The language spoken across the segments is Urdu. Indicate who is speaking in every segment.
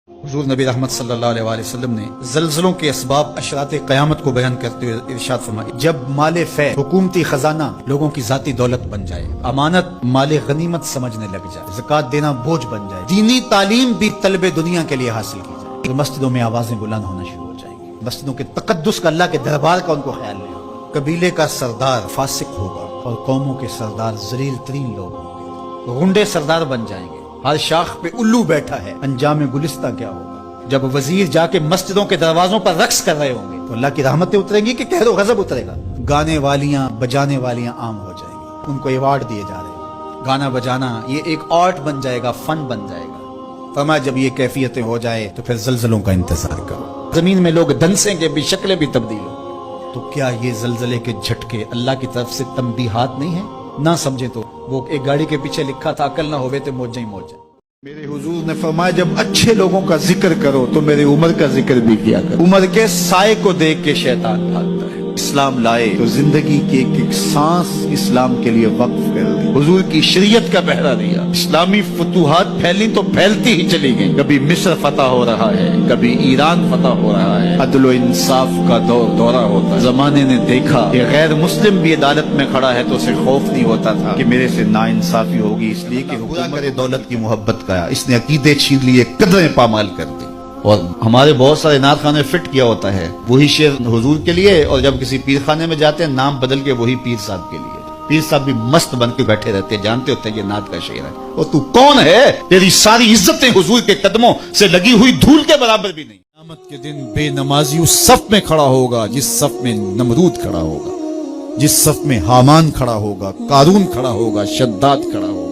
Speaker 1: حضور نبی رحمت صلی اللہ علیہ وآلہ وسلم نے زلزلوں کے اسباب اشراط قیامت کو بیان کرتے ہوئے ارشاد فرمایا، جب مال فے حکومتی خزانہ لوگوں کی ذاتی دولت بن جائے، امانت مال غنیمت سمجھنے لگ جائے، زکوٰۃ دینا بوجھ بن جائے، دینی تعلیم بھی طلب دنیا کے لیے حاصل کی جائے، تو مسجدوں میں آوازیں بلند ہونا شروع ہو جائیں گی، مسجدوں کے تقدس کا، اللہ کے دربار کا ان کو خیال نہیں ہوگا، قبیلے کا سردار فاسق ہوگا اور قوموں کے سردار ذلیل ترین لوگ ہوں گے، غنڈے سردار بن جائیں گے، ہر شاخ پہ الو بیٹھا ہے، انجام گلستہ کیا ہوگا؟ جب وزیر جا کے مسجدوں کے دروازوں پر رقص کر رہے ہوں گے تو اللہ کی رحمتیں اتریں گی کہ قہر و غضب اترے گا؟ گانے والیاں بجانے والیاں عام ہو جائیں گی، ان کو ایوارڈ دیے جا رہے ہیں، گانا بجانا یہ ایک آرٹ بن جائے گا، فن بن جائے گا۔ فرمایا جب یہ کیفیتیں ہو جائے تو پھر زلزلوں کا انتظار کرو، زمین میں لوگ دھنسیں گے بھی، شکلیں بھی تبدیل ہوں۔ تو کیا یہ زلزلے کے جھٹکے اللہ کی طرف سے تنبیہات نہیں ہیں؟ نہ سمجھے تو وہ ایک گاڑی کے پیچھے لکھا تھا، عقل نہ ہوئے تو موجیں ہی موجیں۔ میرے حضور نے فرمایا جب اچھے لوگوں کا ذکر کرو تو میری عمر کا ذکر بھی کیا کرو، عمر کے سائے کو دیکھ کے شیطان بھاگتا ہے۔ اسلام لائے تو زندگی کی ایک ایک سانس اسلام کے لیے وقف کر دی، حضور کی شریعت کا پہرا دیا، اسلامی فتوحات پھیلی تو پھیلتی ہی چلی گئیں، کبھی مصر فتح ہو رہا ہے، کبھی ایران فتح ہو رہا ہے، عدل و انصاف کا دورہ ہوتا ہے۔ زمانے نے دیکھا کہ غیر مسلم بھی عدالت میں کھڑا ہے تو اسے خوف نہیں ہوتا تھا کہ میرے سے ناانصافی ہوگی، اس لیے کہ حکومت کرے دولت کی محبت کا، اس نے عقیدے چھین لیے، قدریں پامال کر دی۔ اور ہمارے بہت سارے نعت خانے فٹ کیا ہوتا ہے وہی شعر حضور کے لیے، اور جب کسی پیر خانے میں جاتے ہیں نام بدل کے وہی پیر صاحب کے لیے، پیر صاحب بھی مست بن کے بیٹھے رہتے ہیں، جانتے ہوتے ہیں یہ نعت کا شعر ہے، اور تو کون ہے؟ تیری ساری عزتیں حضور کے قدموں سے لگی ہوئی دھول کے برابر بھی نہیں۔ قیامت کے دن بے نمازی اس صف میں کھڑا ہوگا جس صف میں نمرود کھڑا ہوگا، جس صف میں حامان کھڑا ہوگا، قارون کھڑا ہوگا، شداد کھڑا ہوگا۔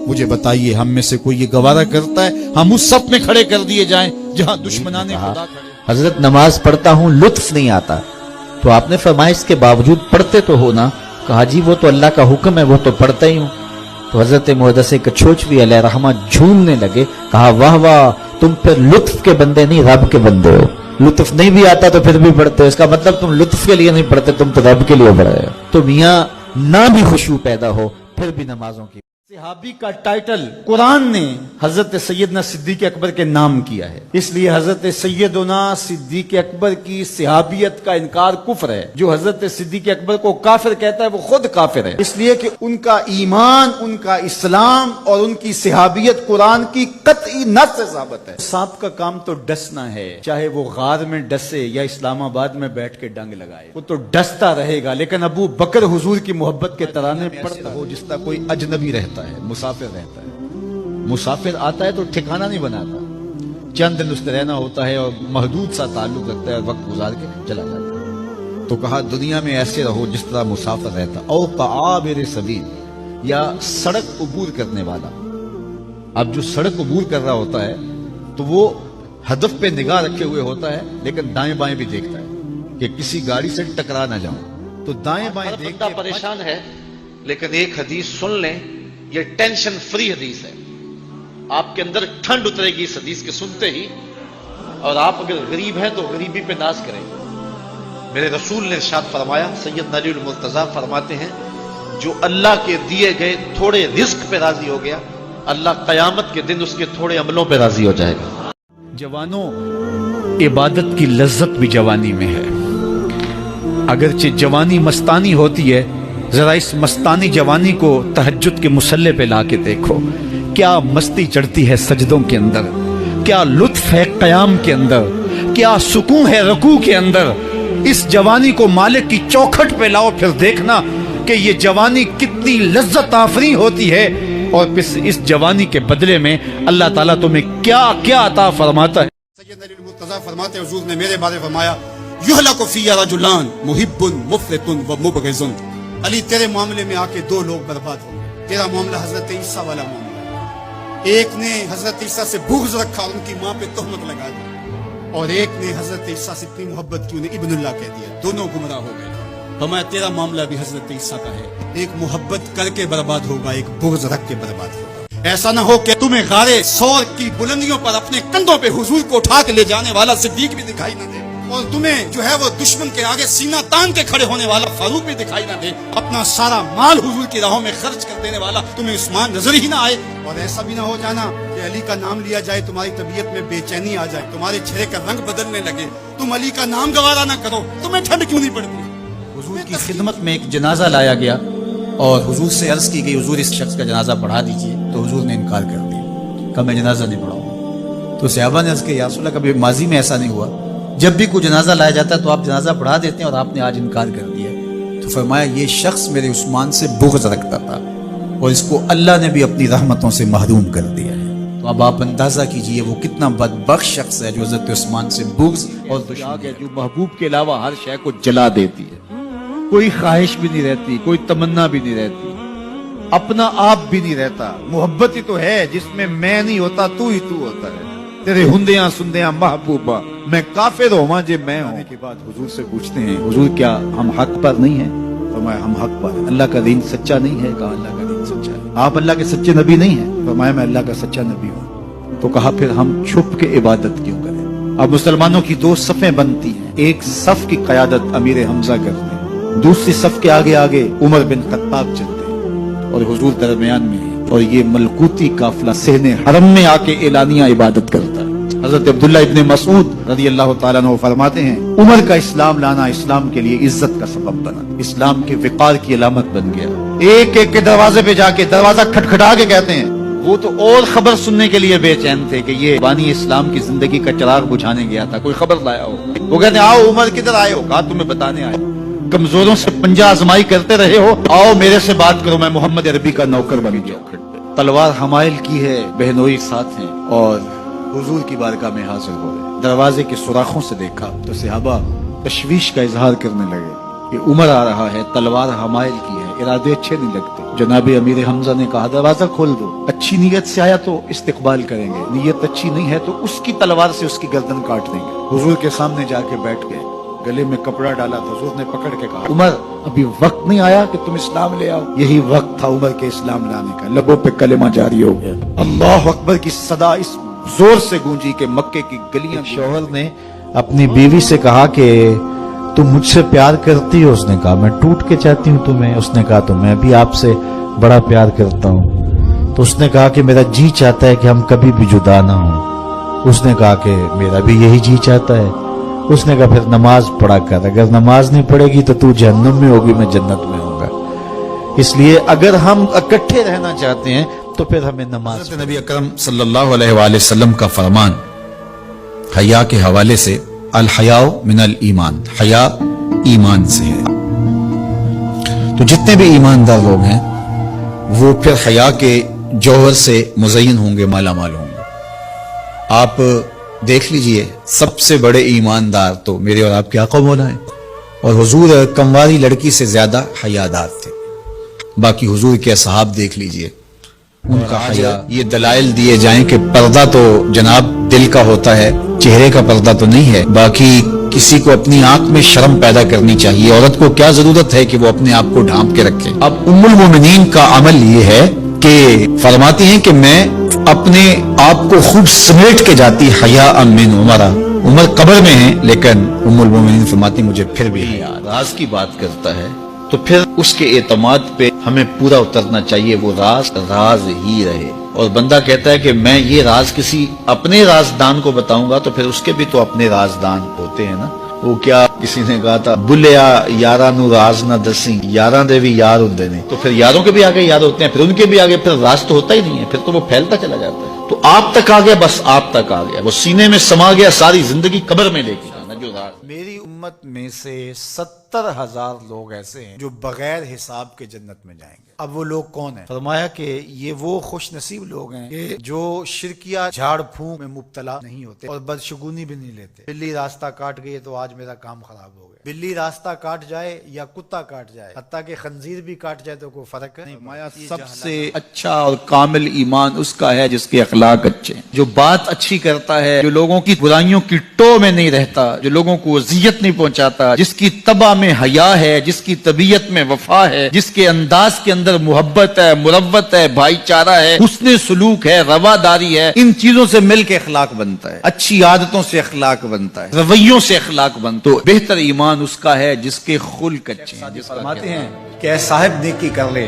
Speaker 1: مجھے بتائیے ہم میں سے کوئی یہ گوارا کرتا ہے ہم اس صف میں کھڑے کر دیے جائیں جہاں دشمنان خدا کھڑے؟
Speaker 2: حضرت نماز پڑھتا ہوں لطف نہیں آتا، تو آپ نے فرمایا اس کے باوجود پڑھتے تو ہو نا؟ کہا جی وہ تو اللہ کا حکم ہے، وہ تو پڑھتا ہی ہوں۔ تو حضرت محدث کچھوچوی علیہ رحمہ جھومنے لگے، کہا واہ واہ، تم پھر لطف کے بندے نہیں رب کے بندے ہو، لطف نہیں بھی آتا تو پھر بھی پڑھتے ہو، اس کا مطلب تم لطف کے لیے نہیں پڑھتے، تم تو رب کے لیے پڑھ رہے ہو۔ تو میاں نہ بھی خشوع پیدا ہو پھر بھی نمازوں کی۔
Speaker 1: صحابی کا ٹائٹل قرآن نے حضرت سیدنا صدیق اکبر کے نام کیا ہے، اس لیے حضرت سیدنا صدیق اکبر کی صحابیت کا انکار کفر ہے۔ جو حضرت صدیق اکبر کو کافر کہتا ہے وہ خود کافر ہے، اس لیے کہ ان کا ایمان، ان کا اسلام اور ان کی صحابیت قرآن کی قطعی نص سے ثابت ہے۔ سانپ کا کام تو ڈسنا ہے، چاہے وہ غار میں ڈسے یا اسلام آباد میں بیٹھ کے ڈنگ لگائے، وہ تو ڈستا رہے گا۔ لیکن ابو بکر حضور کی محبت کے ترانے پڑھتا ہو جس طرح کوئی اجنبی رہتا ہے، مسافر رہتا ہے، مسافر آتا ہے تو ٹھکانہ نہیں بناتا، چند دن اس نے رہنا ہوتا ہے اور محدود سا تعلق رکھتا ہے اور وقت گزار کے چلا جاتا ہے۔ تو کہا دنیا میں ایسے رہو جس طرح مسافر رہتا، او کعابر سبیل، یا سڑک عبور کرنے والا۔ اب جو سڑک عبور کر رہا ہوتا ہے تو وہ ہدف پہ نگاہ رکھے ہوئے ہوتا ہے، لیکن دائیں بائیں بھی دیکھتا ہے کہ کسی گاڑی سے ٹکرا نہ جاؤں، تو دائیں بائیں دیکھ کے
Speaker 3: پریشان ہے۔ لیکن ایک حدیث سن لیں، یہ ٹینشن فری حدیث ہے، آپ کے اندر ٹھنڈ اترے گی اس حدیث کے سنتے ہی، اور آپ اگر غریب ہیں تو غریبی پہ ناز کریں۔ میرے رسول نے ارشاد فرمایا، سید علی المرتضیٰ فرماتے ہیں، جو اللہ کے دیے گئے تھوڑے رزق پہ راضی ہو گیا، اللہ قیامت کے دن اس کے تھوڑے عملوں پہ راضی ہو جائے گا۔
Speaker 1: جوانوں، عبادت کی لذت بھی جوانی میں ہے، اگرچہ جوانی مستانی ہوتی ہے، ذرا اس مستانی جوانی کو تہجد کے مصلے پہ لا کے دیکھو، کیا مستی چڑھتی ہے سجدوں کے اندر، کیا لطف ہے قیام کے اندر، کیا سکون ہے رکوع کے اندر۔ اس جوانی کو مالک کی چوکھٹ پہ لاؤ، پھر دیکھنا کہ یہ جوانی کتنی لذت آفریں ہوتی ہے، اور پھر اس جوانی کے بدلے میں اللہ تعالیٰ تمہیں کیا کیا عطا فرماتا ہے۔
Speaker 4: سید علی المرتضیٰ فرماتے ہیں، حضور نے میرے بارے فرمایا، یہلک فی رجلان محب مفرط و مبغض۔ علی تیرے معاملے میں آ کے دو لوگ برباد ہوں گے، تیرا معاملہ حضرت عیسیٰ والا معاملہ ہے۔ ایک نے حضرت عیسیٰ سے بغض رکھا اور ان کی ماں پہ تہمت لگا دی، اور ایک نے حضرت عیسیٰ سے اتنی محبت کی انہیں ابن اللہ کہہ دیا، دونوں گمراہ ہو گئے۔ فرمایا تیرا معاملہ بھی حضرت عیسیٰ کا ہے، ایک محبت کر کے برباد ہوگا، ایک بغض رکھ کے برباد ہوگا۔ ایسا نہ ہو کہ تمہیں غارِ ثور کی بلندیوں پر اپنے کندھوں پہ حضور کو اٹھا کے لے جانے والا صدیق بھی دکھائی نہ دے، اور تمہیں جو ہے وہ دشمن کے آگے سینہ تان کے کھڑے ہونے والا فاروق بھی دکھائی نہ دے، اپنا سارا مال حضور کی راہوں میں خرچ کر دینے والا تمہیں عثمان نظر ہی نہ آئے، اور ایسا بھی نہ ہو جانا کہ علی کا نام لیا جائے تمہاری طبیعت میں بے چینی آ جائے، تمہارے چہرے کا رنگ بدلنے لگے، تم علی کا نام گوارا نہ کرو، تمہیں ٹھنڈ کیوں نہیں پڑتی؟
Speaker 1: حضور کی خدمت میں ایک جنازہ لایا گیا اور حضور سے عرض کی گئی حضور اس شخص کا جنازہ پڑھا دیجئے، تو حضور نے انکار کر دیا کہ میں جنازہ نہیں پڑھاؤں۔ تو صحابہ نے عرض کیا یا رسول اللہ کبھی ماضی میں ایسا نہیں ہوا، جب بھی کوئی جنازہ لایا جاتا ہے تو آپ جنازہ پڑھا دیتے ہیں اور آپ نے آج انکار کر دیا۔ تو فرمایا یہ شخص میرے عثمان سے بغض رکھتا تھا اور اس کو اللہ نے بھی اپنی رحمتوں سے محروم کر دیا ہے۔ تو اب آپ اندازہ کیجئے وہ کتنا بدبخت شخص ہے جو حضرت عثمان سے بغض اور
Speaker 2: آگ ہے جو محبوب کے علاوہ ہر شے کو جلا دیتی ہے، کوئی خواہش بھی نہیں رہتی، کوئی تمنا بھی نہیں رہتی، اپنا آپ بھی نہیں رہتا۔ محبت ہی تو ہے جس میں میں نہیں ہوتا، تو ہی تو ہوتا ہے، تیرے ہندیاں سندیاں محبوبہ، میں کافر ہوں جے میں ہوں۔ کے بعد حضور سے پوچھتے ہیں حضور کیا ہم حق پر نہیں ہیں؟ فرمایا ہم حق پر ہیں۔ اللہ کا دین سچا نہیں ہے؟ کہا اللہ کا دین سچا ہے۔ آپ اللہ کے سچے نبی نہیں ہیں؟ فرمایا میں اللہ کا سچا نبی ہوں۔ تو کہا پھر ہم چھپ کے عبادت کیوں کریں؟ اب مسلمانوں کی دو صفیں بنتی ہیں، ایک صف کی قیادت امیر حمزہ کرتے ہیں، دوسری صف کے آگے آگے عمر بن خطاب چلتے ہیں اور حضور درمیان میں ہیں، اور یہ ملکوتی قافلہ صحن حرم میں آ کے اعلانیہ عبادت کرتا ہے۔ حضرت عبداللہ ابن مسعود رضی اللہ تعالیٰ عنہ فرماتے ہیں عمر کا اسلام لانا اسلام کے لیے عزت کا سبب بنا، اسلام کے وقار کی علامت بن گیا۔ ایک ایک کے دروازے پہ جا کے دروازہ کھٹکھٹا کے کہتے ہیں، وہ تو اور خبر سننے کے لیے بے چین تھے کہ یہ بانی اسلام کی زندگی کا چراغ بجھانے گیا تھا، کوئی خبر لایا ہو۔ وہ کہتے ہیں آؤ عمر کدھر آئے ہو؟ کہا تمہیں بتانے آئے، کمزوروں سے پنجہ آزمائی کرتے رہے ہو، آؤ میرے سے بات کرو، میں محمد عربی کا نوکر بن گیا۔ تلوار حمائل کی ہے، بہنوئی ساتھ ہیں، اور حضور کی بارگاہ میں حاضر ہو گئے۔ دروازے کے سوراخوں سے دیکھا تو صحابہ تشویش کا اظہار کرنے لگے کہ عمر آ رہا ہے، تلوار حمائل کی ہے، ارادے اچھے نہیں لگتے۔ جناب امیر حمزہ نے کہا دروازہ کھول دو، اچھی نیت سے آیا تو استقبال کریں گے، نیت اچھی نہیں ہے تو اس کی تلوار سے اس کی گردن کاٹ دیں گے۔ حضور کے سامنے جا کے بیٹھ گئے، گلے میں کپڑا ڈالا تو حضور نے پکڑ کے کہا عمر ابھی وقت نہیں آیا کہ تم اسلام لے آؤ؟ یہی وقت تھا عمر کے اسلام لانے کا۔ لبوں پہ کلمہ جاری ہو گیا، اللہ اکبر کی صدا اس زور سے گونجی کہ مکے کی گلیاں۔
Speaker 5: شوہر نے اپنی بیوی سے کہا کہ تم مجھ سے پیار کرتی ہو؟ اس نے کہا میں ٹوٹ کے چاہتی ہوں تمہیں۔ اس نے کہا تو میں بھی آپ سے بڑا پیار کرتا ہوں۔ تو اس نے کہا کہ میرا جی چاہتا ہے کہ ہم کبھی بھی جدا نہ ہوں۔ اس نے کہا کہ میرا بھی یہی جی چاہتا ہے۔ اس نے کہا پھر نماز پڑھا کر، اگر نماز نہیں پڑھے گی تو جہنم میں ہوگی، میں جنت میں ہوں گا۔ اس لیے اگر ہم اکٹھے رہنا چاہتے ہیں تو پھر ہمیں نماز۔
Speaker 1: حضرت نبی اکرم صلی اللہ علیہ وآلہ وسلم کا فرمان حیا کے حوالے سے، الحیاء من الایمان، حیا ایمان سے ہے۔ تو جتنے بھی ایماندار لوگ ہیں وہ پھر حیا کے جوہر سے مزین ہوں گے، مالا مال ہوں گے۔ آپ دیکھ لیجئے سب سے بڑے ایماندار تو میرے اور آپ کے آقا مولا ہیں، اور حضور کمواری لڑکی سے زیادہ حیادار تھے۔ باقی حضور کے اصحاب دیکھ لیجئے، ان کا حیا، یہ دلائل دیے جائیں کہ پردہ تو جناب دل کا ہوتا ہے، چہرے کا پردہ تو نہیں ہے۔ باقی کسی کو اپنی آنکھ میں شرم پیدا کرنی چاہیے، عورت کو کیا ضرورت ہے کہ وہ اپنے آپ کو ڈھانپ کے رکھے۔ اب ام المومنین کا عمل یہ ہے کہ فرماتی ہیں کہ میں اپنے آپ کو خوب سمیٹ کے جاتی حیا من عمر، عمر قبر میں ہیں لیکن ام المومنین فرماتی مجھے پھر بھی حیا۔
Speaker 2: راز کی بات کرتا ہے تو پھر اس کے اعتماد پہ ہمیں پورا اترنا چاہیے، وہ راز راز ہی رہے۔ اور بندہ کہتا ہے کہ میں یہ راز کسی اپنے رازدان کو بتاؤں گا تو پھر اس کے بھی تو اپنے رازدان ہوتے ہیں نا۔ وہ کیا کسی نے کہا تھا بلیا یاراں نو راز نہ دسی، یاراں دے بھی یار ہوندے نے، تو پھر یاروں کے بھی آگے یار ہوتے ہیں، پھر ان کے بھی آگے پھر راز تو ہوتا ہی نہیں ہے، پھر تو وہ پھیلتا چلا جاتا ہے۔ تو آپ تک آ گیا، بس آپ تک آ گیا، وہ سینے میں سما گیا، ساری زندگی قبر میں لے کے جانا جو راز۔
Speaker 1: میری امت میں سے 70,000 لوگ ایسے ہیں جو بغیر حساب کے جنت میں جائیں گے۔ اب وہ لوگ کون ہیں؟ فرمایا کہ یہ وہ خوش نصیب لوگ ہیں کہ جو شرکیہ جھاڑ پھونک میں مبتلا نہیں ہوتے اور بدشگونی بھی نہیں لیتے۔ بلی راستہ کاٹ گئی تو آج میرا کام خراب ہو گیا، بلی راستہ کاٹ جائے یا کتا کاٹ جائے، حتیٰ کہ خنزیر بھی کاٹ جائے تو کوئی فرق نہیں۔
Speaker 2: سب سے اچھا اور کامل ایمان اس کا ہے جس کے اخلاق اچھے ہیں، جو بات اچھی کرتا ہے، جو لوگوں کی برائیوں کی ٹو میں نہیں رہتا، جو لوگوں کو اذیت نہیں پہنچاتا، جس کی طبع
Speaker 6: میں حیا ہے، جس کی طبیعت میں وفا ہے، جس کے انداز کے اندر محبت ہے، مروت ہے، بھائی چارہ ہے، حسن سلوک ہے، رواداری ہے، ان چیزوں سے مل کے اخلاق بنتا ہے، اچھی عادتوں سے اخلاق بنتا ہے، رویوں سے اخلاق بنتا ہے۔ تو بہتر ایمان اس کا ہے جس کے خلق اچھے ہیں، جس کا
Speaker 1: فرماتے ہیں کہ اے صاحب نیکی کر لے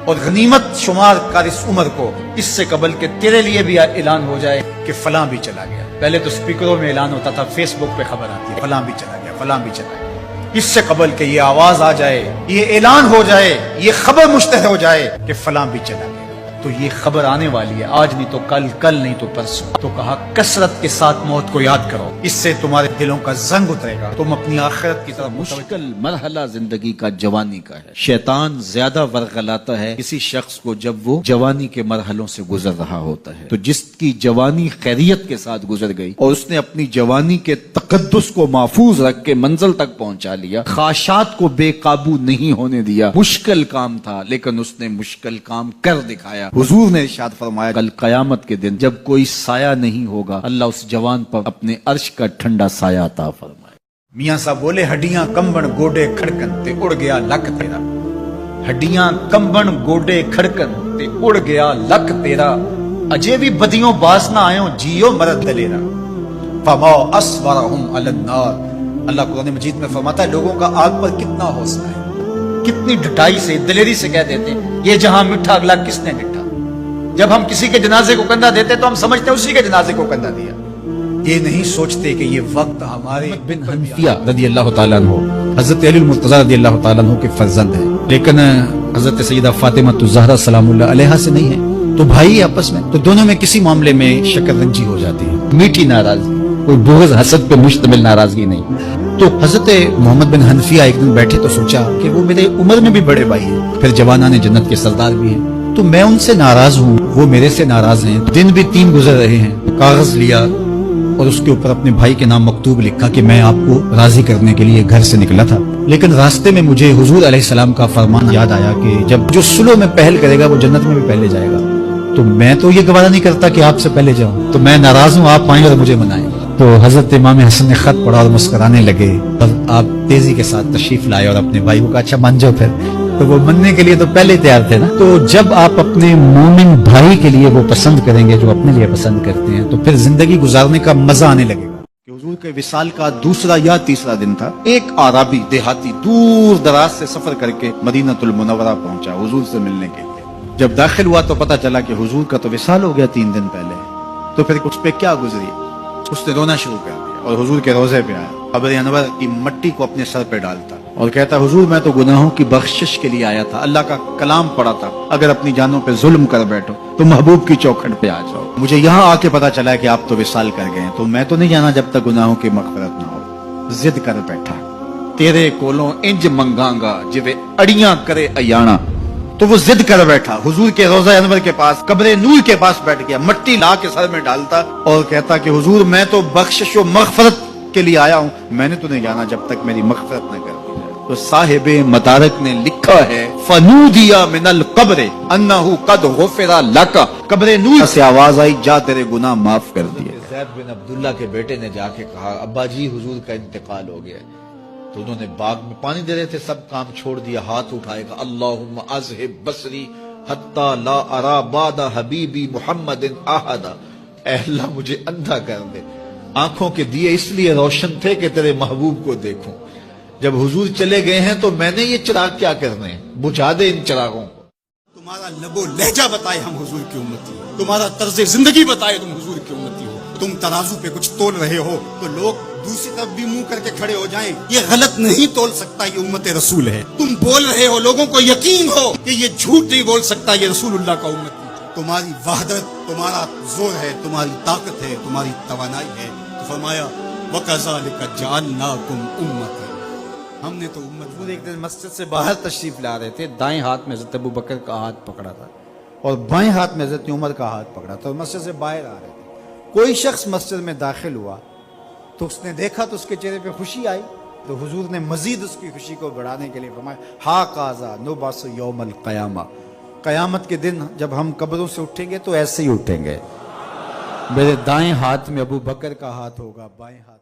Speaker 1: اور غنیمت شمار کر اس عمر کو، اس سے قبل کہ تیرے لیے بھی اعلان ہو جائے کہ فلاں بھی چلا گیا۔ پہلے تو سپیکروں میں اعلان ہوتا تھا، فیس بک پہ خبر آتی ہے فلاں بھی چلا گیا، فلاں بھی چلا گیا۔ اس سے قبل کہ یہ آواز آ جائے، یہ اعلان ہو جائے، یہ خبر مشتہر ہو جائے کہ فلاں بھی چلا گیا، تو یہ خبر آنے والی ہے، آج نہیں تو کل، کل نہیں تو پرسوں۔ تو کہا کثرت کے ساتھ موت کو یاد کرو، اس سے تمہارے دلوں کا زنگ اترے گا، تم اپنی آخرت کی طرف
Speaker 6: مشکل مرحلہ زندگی کا جوانی کا ہے۔ شیطان زیادہ ورغلاتا ہے کسی شخص کو جب وہ جوانی کے مرحلوں سے گزر رہا ہوتا ہے۔ تو جس کی جوانی خیریت کے ساتھ گزر گئی اور اس نے اپنی جوانی کے تقدس کو محفوظ رکھ کے منزل تک پہنچا لیا، خواہشات کو بے قابو نہیں ہونے دیا، مشکل کام تھا لیکن اس نے مشکل کام کر دکھایا۔ حضور نے ارشاد فرمایا کل قیامت کے دن جب کوئی سایہ نہیں ہوگا، اللہ اس جوان پر اپنے عرش کا ٹھنڈا سایہ عطا فرمائے۔
Speaker 1: میاں صاحب بولے ہڈیاں کمبن گوڈے کھڑکن تے اڑ گیا لک تیرا، ہڈیاں کمبن گوڈے کھڑکن تے اڑ گیا لک تیرا، اجے بھی بدیوں باز نہ آئیں جیو مرد دلیرا، فما اصبرہم علی النار۔ اللہ قرآن مجید میں فرماتا ہے لوگوں کا آگ پر کتنا حوصلہ ہے، کتنی ڈٹائی سے، دلیری سے کہہ دیتے یہ جہاں میٹھا اگلا کس نے ڈٹا۔ جب ہم کسی کے جنازے کو کندھا دیتے تو ہم سمجھتے ہیں اسی کے جنازے کو کندھا دیا، یہ نہیں سوچتے کہ یہ وقت ہمارے بن حنفیہ رضی اللہ تعالیٰ عنہ حضرت علی المرتضیٰ رضی اللہ تعالیٰ عنہ کے فرزند ہیں، لیکن حضرت سیدہ فاطمہ الزہرا سلام اللہ علیہا سے نہیں ہے، تو بھائی آپس میں، تو دونوں میں کسی معاملے میں شکر رنجی ہو جاتی ہے،
Speaker 6: میٹھی ناراضگی، کوئی بغض حسد پہ مشتمل ناراضگی نہیں۔
Speaker 1: تو حضرت محمد بن حنفیہ ایک دن بیٹھے تو سوچا کہ وہ میرے عمر میں بھی بڑے بھائی ہیں، پھر جوانان جنت کے سردار بھی ہیں، تو میں ان سے ناراض ہوں، وہ میرے سے ناراض ہیں، دن بھی 3 گزر رہے ہیں، کاغذ لیا اور اس کے اوپر اپنے بھائی کے نام مکتوب لکھا کہ میں آپ کو راضی کرنے کے لیے گھر سے نکلا تھا، لیکن راستے میں مجھے حضور علیہ السلام کا فرمان یاد آیا کہ جب جو صلح میں پہل کرے گا وہ جنت میں بھی پہلے جائے گا، تو میں تو یہ گوارا نہیں کرتا کہ آپ سے پہلے جاؤں، تو میں ناراض ہوں، آپ آئیں اور مجھے منائیں۔ تو حضرت امام حسن نے خط پڑھا اور مسکرانے لگے، اور آپ تیزی کے ساتھ تشریف لائے اور اپنے بھائی کو کہا اچھا مان جاؤ، پھر تو وہ مننے کے لیے تو پہلے تیار تھے نا۔ تو جب آپ اپنے مومن بھائی کے لیے وہ پسند کریں گے جو اپنے لیے پسند کرتے ہیں، تو پھر زندگی گزارنے کا مزہ آنے لگے گا۔
Speaker 6: کہ حضور کے وصال کا دوسرا یا تیسرا دن تھا، ایک عربی دیہاتی دور دراز سے سفر کر کے مدینہ المنورہ پہنچا حضور سے ملنے کے لیے۔ جب داخل ہوا تو پتا چلا کہ حضور کا تو وصال ہو گیا 3 دن پہلے، تو پھر اس پہ کیا گزری، اس نے رونا شروع کر دیا اور حضور کے روضے پہ آیا، قبر انور کی مٹی کو اپنے سر پہ ڈالتا اور کہتا حضور میں تو گناہوں کی بخشش کے لیے آیا تھا، اللہ کا کلام پڑھا تھا، اگر اپنی جانوں پہ ظلم کر بیٹھو تو محبوب کی چوکھٹ پہ آ جاؤ، مجھے یہاں آ کے پتا چلا ہے کہ آپ تو وصال کر گئے ہیں، تو میں تو نہیں جانا جب تک گناہوں کی مغفرت نہ ہو۔ ضد کر بیٹھا، تیرے کولوں انج منگاں گا جویں اڑیاں کرے ایانا، تو وہ ضد کر بیٹھا، حضور کے روضہ انور کے پاس قبر نور کے پاس بیٹھ گیا، مٹی لا کے سر میں ڈالتا اور کہتا کہ حضور میں تو بخشش و مغفرت کے لیے آیا ہوں، میں نے تو نہیں جانا جب تک میری مغفرت نہ کر دی جائے۔ تو صاحب مدارک نے لکھا ہے فنودیا من القبر انہ قد غفر لک، قبر نور سے آواز آئی جا تیرے گناہ معاف کر دیے۔
Speaker 1: زید بن عبداللہ کے بیٹے نے جا کے کہا ابا جی حضور کا انتقال ہو گیا، تو انہوں نے باغ میں پانی دے رہے تھے، سب کام چھوڑ دیا، ہاتھ اٹھائے گا اللہم اذہب بصری حتی لا ارا بعد حبیبی محمد احدا، اے اللہ مجھے اندھا کر دے، آنکھوں کے دیے اس لیے روشن تھے کہ تیرے محبوب کو دیکھوں، جب حضور چلے گئے ہیں تو میں نے یہ چراغ کیا کرنے ہیں، بجھا دے ان چراغوں کو۔
Speaker 4: تمہارا لب و لہجہ بتائے ہم حضور کی امتی ہو، تمہارا طرز زندگی بتائے تم حضور کی امتی ہو، تم ترازو پہ کچھ تول رہے ہو تو لوگ دوسری طرف بھی منہ کر کے کھڑے ہو جائیں، یہ غلط نہیں تول سکتا، یہ امت رسول ہے۔ تم بول رہے ہو، لوگوں کو یقین ہو کہ یہ جھوٹ نہیں بول سکتا، یہ رسول اللہ کا امت ہے۔ تمہاری وحدت، تمہارا زور ہے، تمہاری طاقت ہے، تمہاری توانائی ہے، تو فرمایا وَكَذَلِكَ جَعَلْنَاكُمْ أُمَّةً، ہم نے تو امت۔
Speaker 1: ایک دن مسجد سے باہر تشریف لا رہے تھے، دائیں ہاتھ میں حضرت ابوبکر کا ہاتھ پکڑا تھا اور بائیں ہاتھ میں حضرت عمر کا ہاتھ پکڑا تھا، اور مسجد سے باہر آ رہے تھے، کوئی شخص مسجد میں داخل ہوا تو اس نے دیکھا تو اس کے چہرے پہ خوشی آئی، تو حضور نے مزید اس کی خوشی کو بڑھانے کے لیے فرمایا ہا قاذا نبعث یوم القیامہ، قیامت کے دن جب ہم قبروں سے اٹھیں گے تو ایسے ہی اٹھیں گے، میرے دائیں ہاتھ میں ابو بکر کا ہاتھ ہوگا، بائیں ہاتھ